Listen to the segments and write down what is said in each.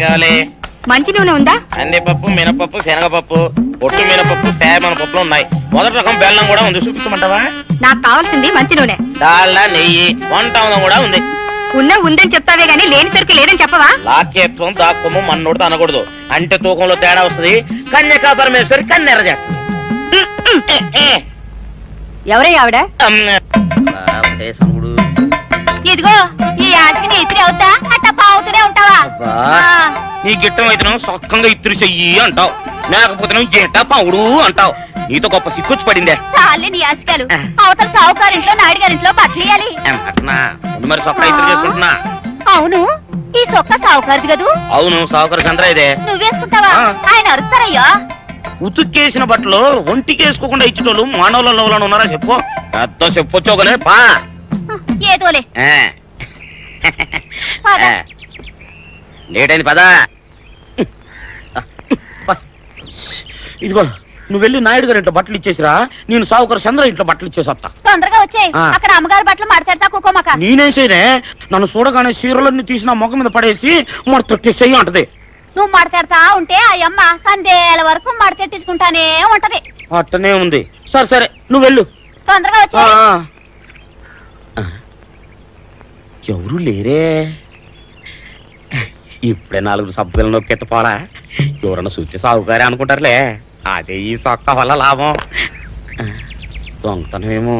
కావాలి? మంచి నూనె ఉందా? కందిపప్పు, మినపప్పు, శనగపప్పు, పొట్టు మినపప్పు, సేమన పప్పులు ఉన్నాయి. మొదటి రకం బెల్లం కూడా ఉంది, చూపించమంటావా? నాకు కావాల్సింది మంచి నూనె. డాల్డా, నెయ్యి, వంట కూడా ఉంది. ఉందని చెప్తావే గానీ లేని సరికి లేదని చెప్పవా? లాక్యత్వం దాక్కుము మన్నోడితో అనకూడదు, అంటే తూకంలో తేడా వస్తుంది. కన్యకా పరమేశ్వరి కన్నెర చేస్తుంది. ఎవరై ఆవిడ? ఒకటే సనుగుడు. ఇదిగో ఈ ఆటకి ఇస్త్రీ అవుతా అట్ట పావుతూనే ఉంటావా? నీ గిట్టం అయితే సొక్కంగా ఇత్తురు చెయ్యి అంటావు, లేకపోతే గిట్ట పావుడు అంటావు. నీతో గొప్ప సిక్కుచ్చి పడిందే. చాలే నీ ఆశకాలు. అవతల సావుకారింట్లో నాయుడు గారింట్లో బట్టలేయాలి. మరి సొక్క ఇత్తురు చేసుకుంటున్నా. అవును, ఈ సొక్క సావుకారిది కదూ? అవును, సావుకారు చంద్ర ఇదే. నువ్వేసుకుంటావా? ఆయన అరుస్తారయ్యా. ఉతుక్కేసిన బట్టలు ఒంటికి వేసుకోకుండా ఇచ్చేటోళ్ళు మానవులలో ఉన్నారా చెప్పు? పెద్ద చెప్పొచ్చోగలే పా. ఏదోలే లేట్ అయింది పదా. ఇదిగో నువ్వు వెళ్ళి నాయుడు గారి ఇంట్లో బట్టలు ఇచ్చేసిరా, నేను సావుకారు చంద్ర ఇంట్లో బట్టలు ఇచ్చేసి వస్తా. తొందరగా వచ్చాయి. అక్కడ అమ్మగారి బట్టలు మాట్లాడతా కుకోమక. నేనేసేనే నన్ను చూడగానే చీరలన్నీ తీసిన మొక్క మీద పడేసి మరి తొట్టేసేయి అంటది. నువ్వు మాట్లాడతా ఉంటే ఆ అమ్మ సందేల వరకు మడతెట్టించుకుంటానే ఉంటది. అట్టనే ఉంది. సరే సరే నువ్వు వెళ్ళు. తొందరగా వచ్చా. ఎవరు లేరే, ఇప్పుడే 4 సబ్బులు నొక్కెత్త పోరా. ఎవరన్నా చూస్తే సాగుకారే అనుకుంటారులే. అదే ఈ సొక్క వల్ల లాభం. దొంగతనం ఏమో,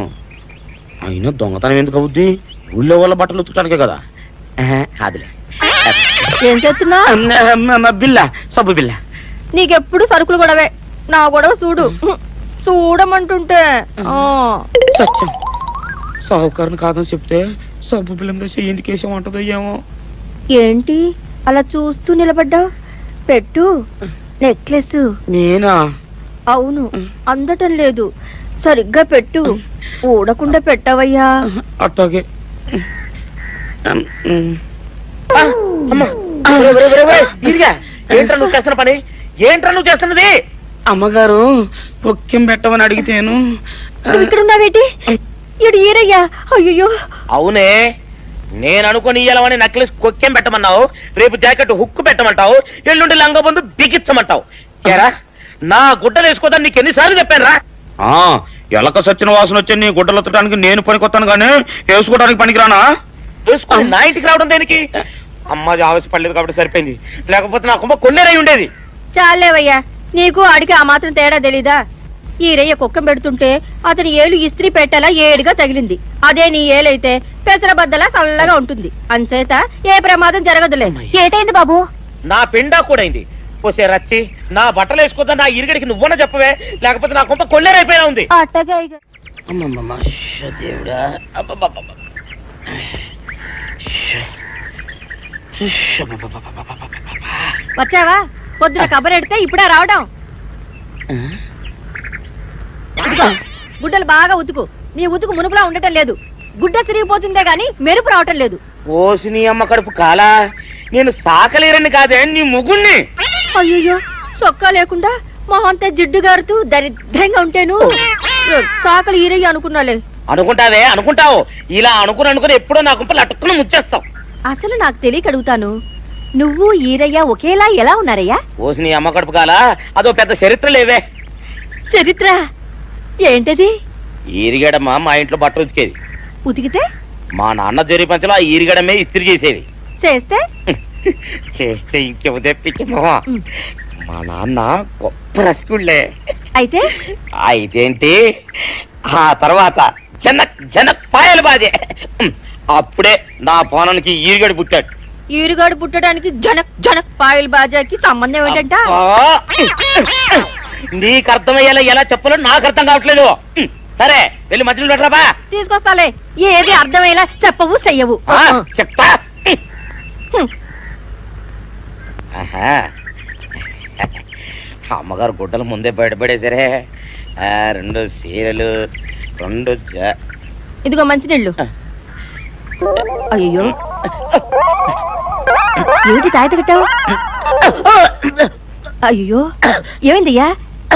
అయినా దొంగతనం ఎందుకు అవుద్ది? ఊళ్ళో వాళ్ళ బట్టలు ఉతుకడానికే కదా. కాదులే. ఏం చేస్తున్నా? బిల్ల, సబ్బు బిల్ల. నీకెప్పుడు సరుకులు గొడవే. నా గొడవ చూడు. చూడమంటుంటే సత్యం, సాహుకారుని కాదని చెప్తే సబ్బు బిల్ల మీద ఎందుకేసం అంటదో ఏమో. ఏంటి అలా చూస్తూ నిలబడ్డావు? పెట్టు నెక్లెస్. నేనా? అవును, అందటం లేదు. సరిగ్గా పెట్టు. ఊడకుండా పెట్టవయ్యా. అట్టాగే. ఏంట్రా నువ్వు చేస్తున్న పని? ఏంట్రా నువ్వు చేస్తున్నది? అమ్మగారు పొక్కెం పెట్టమని అడిగితేను. ఇక్కడ ఉన్నావేటి? ఇడు ఈరయ్యా. అయ్యో. అవునే, నేను అనుకుని ఇయ్యాలని నక్లెస్ కొక్కెం పెట్టమన్నావు, రేపు జాకెట్ హుక్కు పెట్టమంటావు, ఎల్లుండి లంగబందు బిగించమంటావు. ఏరా నా గుడ్డలు వేసుకోదాన్ని నీకు ఎన్నిసార్లు చెప్పాను రా? ఎలక సచ్చిన వాసన వచ్చి నీ గుడ్డలు ఎత్తడానికి నేను పనికొత్తాను గానీ వేసుకోవడానికి పనికిరానా? వేసుకుని నా ఇంటికి రావడం దేనికి? అమ్మాది ఆవేశపడలేదు కాబట్టి సరిపోయింది, లేకపోతే నా కుమ్మ కొన్నేరై ఉండేది. చాలేవయ్యా, నీకు అడిగి ఆ మాత్రం తేడా తెలీదా? ఈరయ్య కుక్కం పెడుతుంటే అతని ఏలు ఇస్త్రీ పెట్టేలా ఏడుగా తగిలింది. అదే నీ ఏలైతే పెసరబద్దలా చల్లగా ఉంటుంది. అంచేత ఏ ప్రమాదం జరగదులే. ఏటైంది బాబు? నా పిండా కూడా అయింది. పోసే రచ్చి, నా బట్టలు వేసుకోద్దా నా ఇరుగడికి నువ్వన చెప్పవే, లేకపోతే నా కొంత కొల్లేరైపోయినా ఉంది. వచ్చావా? పొద్దున కబరెడితే ఇప్పుడే రావడం. గుడ్డలు బాగా ఉతుకు. నీ ఉతుకు మునుపులా ఉండటం లేదు. గుడ్డ తిరిగిపోతుందే గాని మెరుపు రావటం లేదు. ఓసి నీ అమ్మ కడుపు కాలా, నేను సాకలేరని కాదే నీ ముగ్గుణ్ణి. అయ్యో, సొక్కా లేకుండా మొహంతా జిడ్డు గారుతూ దరిద్రంగా ఉంటేను సాకలు ఈరయ్య అనుకున్నాలే. అనుకుంటావే, అనుకుంటావు. ఇలా అనుకుని ఎప్పుడో నా గుంపలు అటుక్కుని ముచ్చేస్తావు. అసలు నాకు తెలియక అడుగుతాను, నువ్వు ఈరయ్య ఒకేలా ఎలా ఉన్నారయ్యా? ఓసి నీ అమ్మ కడుపు కాలా, అదో పెద్ద చరిత్ర లేవే. చరిత్ర ఏంటది? ఈరిగడమ్మ మా ఇంట్లో బట్టలు ఉతికేది. ఉతికితే మా నాన్న జరి పంచలో ఆ ఈరిగడమే ఇస్త్రీ చేసేది. చేస్తే చేస్తే ఇంకెవ తెప్పించమో. మా నాన్న గొప్ప రసికుళ్ళే. అయితేంటి, ఆ తర్వాత జనక్ పాయలు బాధే. అప్పుడే నా పోనానికి ఈరిగడు పుట్టాడు. ఈరుగాడు పుట్టడానికి జనక్ పాయల్ బాజాకి సంబంధం ఏంటంట? నీకు అర్థమయ్యేలా ఎలా చెప్పాలో నాకు అర్థం కావట్లేదు. సరే వెళ్ళి మధ్యలో పెట్టరాబా. తీసుకొస్తాలే. ఏది అర్థమయ్యేలా చెప్పవు చెయ్యవు. చెప్తా. అమ్మగారు గుడ్డలు ముందే బయటపడేసరే. 2 చీరలు, 2 ఇదిగో మంచినీళ్ళు. అయ్యో, ఏంటి తాయిత కట్టావు? అయ్యో, ఏమైందయ్యా?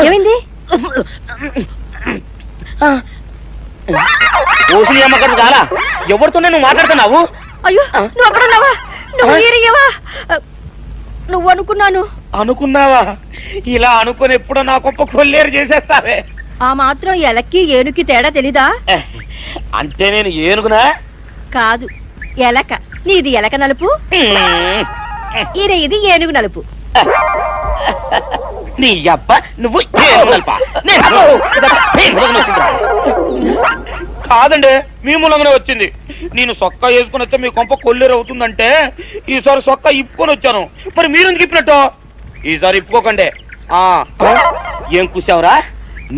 ఏమైంది? ఓసి అమ్మగారు చాలా ఎవరితోనే నువ్వు మాట్లాడుతున్నావు? అయ్యో, నువ్వు అక్కడున్నావా? నువ్వు ఈరయ్యవా? నువ్వు అనుకున్నాను. అనుకున్నావా? ఇలా అనుకుని ఎప్పుడో నా గొప్ప కొల్లేరు చేసేస్తావే. ఆ మాత్రం ఎలక్కి ఏనుకి తేడా తెలీదా? అంటే నేను ఏనుగునా? కాదు, ఎలక. నీది ఎలక నలుపు, ఇది ఏనుగు నలుపు. నీ అబ్బ నువ్వు ఏనుగు నలుపా? కాదండి, మీ మూలంగానే వచ్చింది. నేను సొక్క వేసుకుని వస్తే మీ కొంప కొల్లేరు అవుతుందంటే ఈసారి సొక్క ఇప్పుకొని వచ్చాను. మరి మీరెందుకు ఇప్పినట్టు? ఈసారి ఇప్పుకోకండి. ఏం కూసావురా?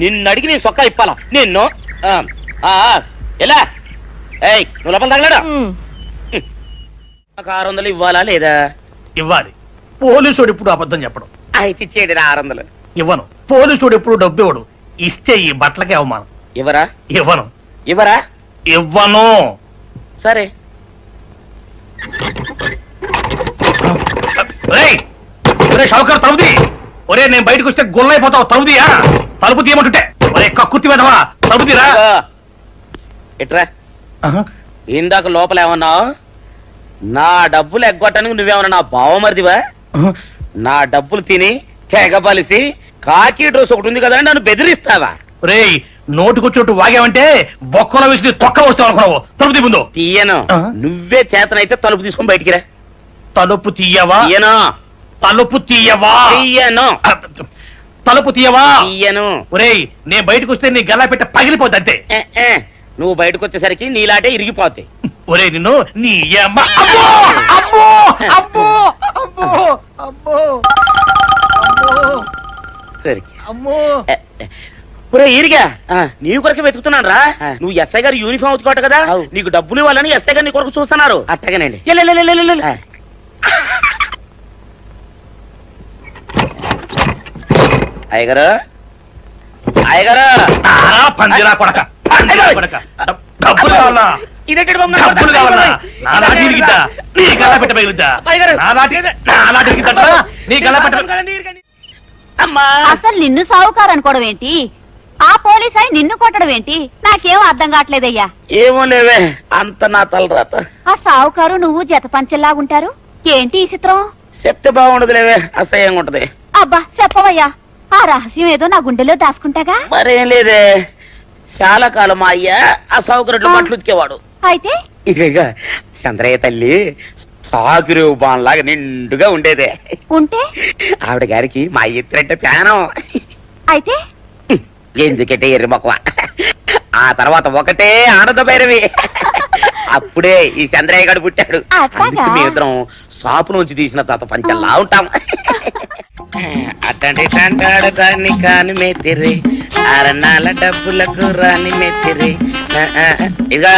నిన్ను అడిగి నేను సొక్క ఇప్పాలా నిన్ను? ఎలా? ఏయ్, నువ్వు లోపల తగలడా? 600 ఇవ్వాలా లేదా? ఇవ్వాలి. పోలీసుడు ఇప్పుడు అబద్ధం చెప్పడం. అయితే ఇచ్చేయండి 600. ఇవ్వను. పోలీసుడు ఎప్పుడు డబ్బు ఇవ్వడు. ఇస్తే ఈ బట్టలకే అవమానం. ఇవ్వరా? ఇవ్వను. ఇవ్వరా? ఇవ్వను. సరే. షౌకర్ తలుపుది. ఒరే, నేను బయటకు వస్తే గొల్లైపోతావు. తలుపుదియా? తలుపు తీయమంటుంటే ఒరే కక్కుర్తి వెదవా, తలుపుదిరా. ఇట్రా. ఇందాక లోపల ఏమన్నావు? నా డబ్బులు ఎగ్గొట్టడానికి నువ్వేమన్నా నా బావమరిదివా? నా డబ్బులు తిని తెగబలిసి కాకి డ్రెస్ ఒకటి ఉంది కదా నన్ను బెదిరిస్తావా? రే, నోటుకొచ్చోటు వాగావంటే బొక్కలో వేసి తొక్క వస్తావు అనుకున్నావు. తలుపు ముందు తీయను. నువ్వే చేతనైతే తలుపు తీసుకొని బయటికి రా. తలుపు తీయవా? తీయను. తలుపు తీయవా? తీయను. తలుపు తీయవా? తీయను. ఒరేయ్, నేను బయటకు వస్తే నీ గల్లా పెట్ట పగిలిపోద్ది అంతే. నువ్వు బయటకు వచ్చేసరికి నీలాటే ఇరిగిపోతాయి. ఒరే, నిన్ను నీ అమ్మ. అబ్బో అబ్బో అబ్బో అబ్బో అబ్బో సరే అమ్మో. ఒరే ఈరిగా, నీ కొరకు వెతుకుతున్నాను రా. నువ్వు ఎస్ఐ గారు యూనిఫామ్ అవుతుకోట కదా, నీకు డబ్బులు ఇవ్వాలని ఎస్ఐ గారు నీ కొరకు చూస్తున్నారు. అట్టగానండి. అయ్యగారు, అయ్యగారు, పందిరా కొడక, డబ్బులు కావాలా? డబ్బులు కావాలా? నా నాటి ఇరిగిద్దా? నీ గల్లా పెట్ట పగిలిద్దా? నా నాటి ఇరిగిద్దా? నీ గల్లా పెట్ట. అమ్మా, అసలు నిన్ను సావుకారు అనుకోవడం ఏంటి? ఆ పోలీస్ అయి నిన్ను కొట్టడం ఏంటి? నాకేం అర్థం కావట్లేదయ్యా. ఏమో లేవే, అంత నా తలరాత. ఆ సావుకారు నువ్వు జత పంచెల్లాగుంటారు ఏంటి ఈ చిత్రం? చెప్తే బాగుండదు లేవే, అసహ్యంగా ఉంటది. అబ్బా చెప్పవయ్యా, ఆ రహస్యం ఏదో నా గుండెలో దాచుకుంటాగా. మరేం లేదే, చాలా కాలం మా అయ్య ఆ సౌకర్యం బట్టలు ఉతికేవాడు. అయితే ఇక చంద్రయ్య తల్లి సాగురేవు బాన్లాగా నిండుగా ఉండేదే. ఉంటే ఆవిడ గారికి మా ఎత్తులంటే ప్యానం. అయితే ఎందుకంటే ఎర్రి మొక్కవ. ఆ తర్వాత ఒకటే ఆనంద భైరవి. అప్పుడే ఈ చంద్రయ్య గారు పుట్టాడు. అందుకే మేమిద్దరం షాపు నుంచి తీసిన తాత పంచల్లా ఉంటాం. అట్టండి అంటాడు దాన్ని కాని మెత్తిరి, అరణాల డబ్బులకు రాని మెత్తిరి. ఇదిగా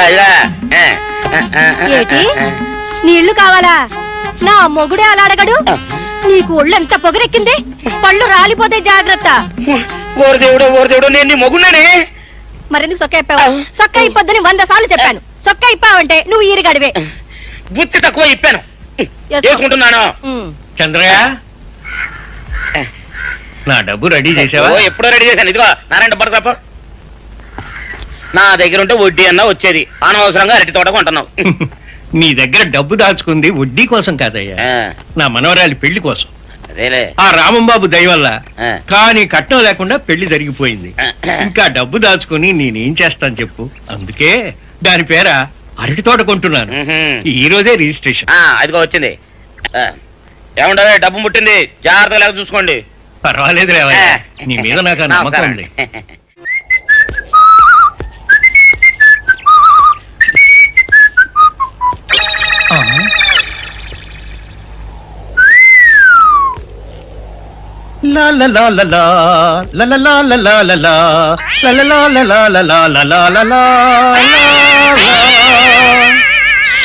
ఏటి? నీళ్లు కావాలా? నా మొగుడే అలా అడగడు. నీకు ఒళ్ళు ఎంత పొగరెక్కింది? పళ్ళు రాలిపోతే జాగ్రత్త. ఓరు దేవుడు, నేను నీ మొగున్నానే. మరెందుకు సొక్క ఇప్పావు? సొక్క ఇప్పొద్దని 100 సార్లు చెప్పాను. సొక్క ఇప్పావంటే నువ్వు ఈరిగడివే. బుద్ధి తక్కువ ఇప్పాను, చేసుకుంటున్నాను. చంద్రయ్య, నా డబ్బు రెడీ చేసావా? ఎప్పుడో రెడీ చేశాను. ఇదిగో నారాయణ డబ్బు తప్ప నా దగ్గర ఉంటే వడ్డీ అన్నా వచ్చేది. అనవసరంగా అరటి తోట కొంటున్నావు. నీ దగ్గర డబ్బు దాచుకుంది వడ్డీ కోసం కాదయ్యా, నా మనవరాలి పెళ్లి కోసం. అదేలే. ఆ రామంబాబు దయ వల్ల కానీ కట్నం లేకుండా పెళ్లి జరిగిపోయింది. ఇంకా డబ్బు దాచుకుని నేనేం చేస్తాను చెప్పు. అందుకే దాని పేర అరటి తోట కొంటున్నాను. ఈ రోజే రిజిస్ట్రేషన్. అదిగో వచ్చింది. ఏముండవే, డబ్బు ముట్టింది, జాగ్రత్తగా లేక చూసుకోండి. పర్వాలేదు లేవయ్యా, నీ మీద నాకు నమ్మకం ఉంది.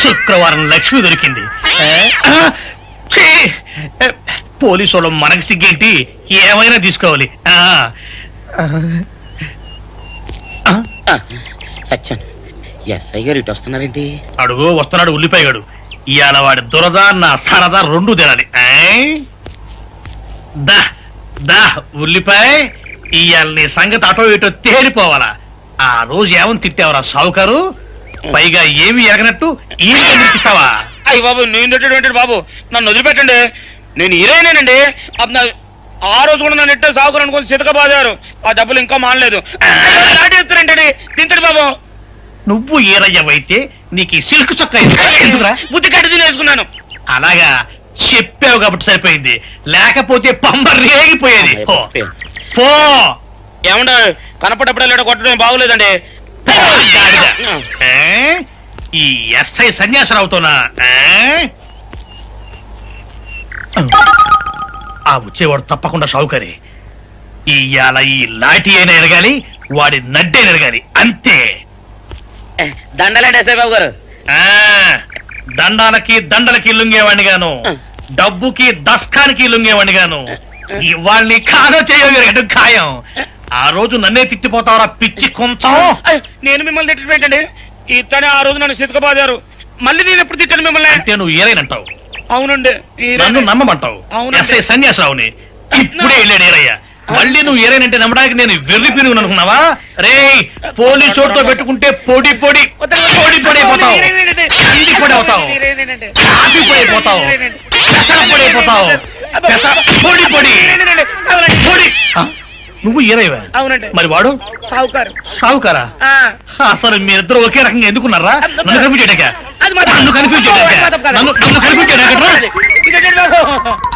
శుక్రవారం లక్ష్మి దొరికింది. పోలీసు వాళ్ళు మనకి సిగ్గేంటి, ఏమైనా తీసుకోవాలి. సత్యం, ఎస్ఐ గారు ఇటు వస్తున్నారేంటి? అడుగు వస్తున్నాడు ఉల్లిపాయగాడు. ఇవాళ వాడి దురద నా సరదా రెండు తినాలి. దా దా ఉల్లిపాయ, ఇవాళ నీ సంగతి అటో ఇటో తేలిపోవాలా. ఆ రోజు ఏమని తిట్టావరా సావుకారు? పైగా ఏమి ఎరగనట్టు ఈ ఇస్తావా? అయ్యి బాబు, నేను తిట్టేటువంటి బాబు, నన్ను వదిలిపెట్టండి. నేను హీరోయినేనండి ఆ రోజు కూడా నన్ను ఇట్టే సాగురు అనుకుని సితకబాదారు. ఆ డబ్బులు ఇంకా మానలేదు. చెప్తారంటండి తింటాడు బాబు. నువ్వు ఏరయ్యవైతే నీకు ఈ సిల్క్ చొక్క ఎందుకురా? బుద్ధి కట్టి తినేసుకున్నాను. అలాగా చెప్పావు కాబట్టి సరిపోయింది, లేకపోతే పంబ రేగిపోయేది. పో. పో. ఏమంటే కనపడప్పుడే లేడ కొట్టడం బాగోలేదండి. పో, గాడిద. ఈ ఎస్ఐ సన్యాసరావుతోనా? ఆ వచ్చేవాడు తప్పకుండా షావుకరి. ఇవాళ ఈ లాఠీ అయినా ఎరగాలి, వాడి నడ్డే ఎరగాలి, అంతే. దండలేండి ఎస్ఐ బాబు గారు. ఆ దండాలకి దండలకి లొంగేవాడిని గాను, డబ్బుకి దస్కానికి లొంగేవాడిని గాను. ఇవాళ్ళని కాదో చేయడం ఖాయం. ఆ రోజు నన్నే తిట్టిపోతావరా పిచ్చి కొంచెం. నేను మిమ్మల్ని తిట్టడం ఏంటండి? ఇతనే ఆ రోజు నన్ను సితకబాదారు. మళ్ళీ నేను ఎప్పుడు తిట్టాను మిమ్మల్ని? అంటే నువ్వు ఏరైనంటావు, అవునండి. నన్ను నమ్మమంటావు. అవునండి. ఎస్ఐ సన్యాసరావుని ఇప్పుడే వెళ్ళాడు ఏరయ్య. మళ్ళీ నువ్వు ఏరైనంటే నమ్మడానికి నేను వెర్రి పిరుగు అనుకున్నావా? రే పోలీస్ చోటుతో పెట్టుకుంటే పొడి పొడి పొడి పొడి అయిపోతావు, ఇంటి పొడి అవుతావు, కాఫీ పొడి అయిపోతావు, పెసర పొడి అయిపోతావు, పొడి పొడి పొడి. నువ్వు ఏరైవా? అవునండి. మరి వాడు సావుకారు. సావుకారా? అసలు మీరిద్దరు ఒకే రకంగా ఎందుకున్నారా? నన్ను కనిపించాక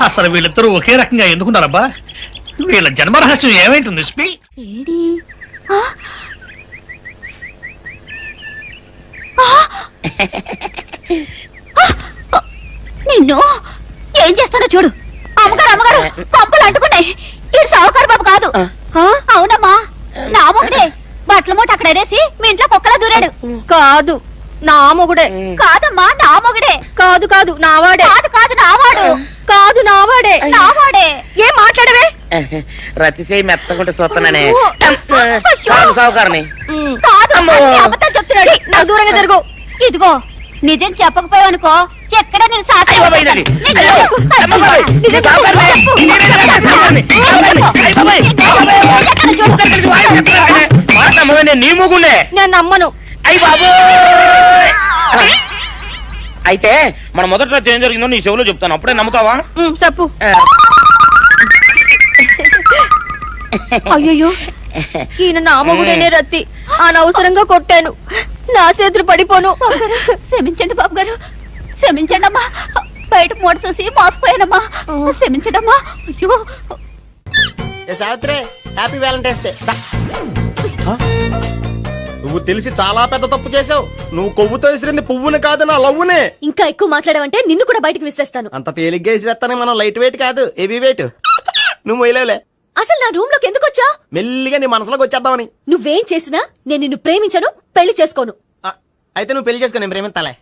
అసలు వీళ్ళిద్దరూ ఒకే రకంగా ఎందుకున్నారబ్బా? వీళ్ళ జన్మ రహస్యం ఏమైంటుంది స్పీ? ఏడి? ఆ? ఆ! నిన్ను ఏం చేస్తానో చూడు. అమ్మగారు అమ్మగారు పంపలు అంటుకున్నాయి. ఇది సావుకారు బాబు కాదు. అవునమ్మా, నా మొగుడే బట్టల మూట అక్కడ ఎరేసి మీ ఇంట్లో కుక్కలా దూరాడు. కాదు నా మొగుడే. కాదమ్మా, నా మొగుడే. కాదు కాదు నావాడే. కాదు కాదు, నావాడు. కాదు నావాడే. నావాడే. ఏం మాట్లాడవే? రతిసేయి మెత్తకుంటే చూస్తున్నానే. అయ్యో. సావుకారని. కాదు, అమ్మో. అన్ని అబద్ధాలు చెప్తున్నాడు. నాకు దూరంగా జరుగు. ఇదిగో నిజం చెప్పకపోయావనుకో ఎక్కడ నేను సాక్షి అయ్య బాబాయ్ ఇది. నిజం అయ్యో. చెప్పు. అమ్మ బాబాయ్. నిజం చెప్పు. సావుకారని. చెప్పు. ఇది నిజం సావుకారని. అయ్య బాబాయ్. ఎక్కడ చూడు. మాట నమ్మవే, నేను నీ మూగుండే. నేను నమ్మను. అయ్యి బాబు. అయితే మన మొదటి రాత్రి ఏం జరిగిందో నీ చెవులో చెప్తాను, అప్పుడే నమ్ముతావా? చెప్పు. అయ్యో ఈయన నా మొగుడేనే రత్తి. అనవసరంగా కొట్టాను. నా చేతులు పడిపోను. క్షమించండి బాబు గారు, క్షమించండి అమ్మా. బయట మూట చూసి మోసపోయానమ్మా, క్షమించడమ్మా. అయ్యో సావిత్రి, హ్యాపీ వ్యాలంటైన్స్ డే. నువ్వు తెలిసి చాలా పెద్ద తప్పు చేసావు. నువ్వు కొవ్వుతో విసిరింది పువ్వుని కాదు, నా లవ్వునే. ఇంకా ఎక్కువ మాట్లాడావంటే నిన్ను కూడా బయటకు విసిరేస్తాను. అంత తేలిగ్గా విసిరేస్తానే మనం లైట్ వెయిట్ కాదు, హెవీ వెయిట్. నువ్వు మొయ్యలేవులే. అసలు నా రూమ్ లోకి ఎందుకు వచ్చా? మెల్లిగా నీ మనసులోకి వచ్చేద్దామని. నువ్వేం చేసినా నేను నిన్ను ప్రేమించను, పెళ్లి చేసుకోను. అయితే నువ్వు పెళ్లి చేసుకో, నేను ప్రేమిస్తాలే.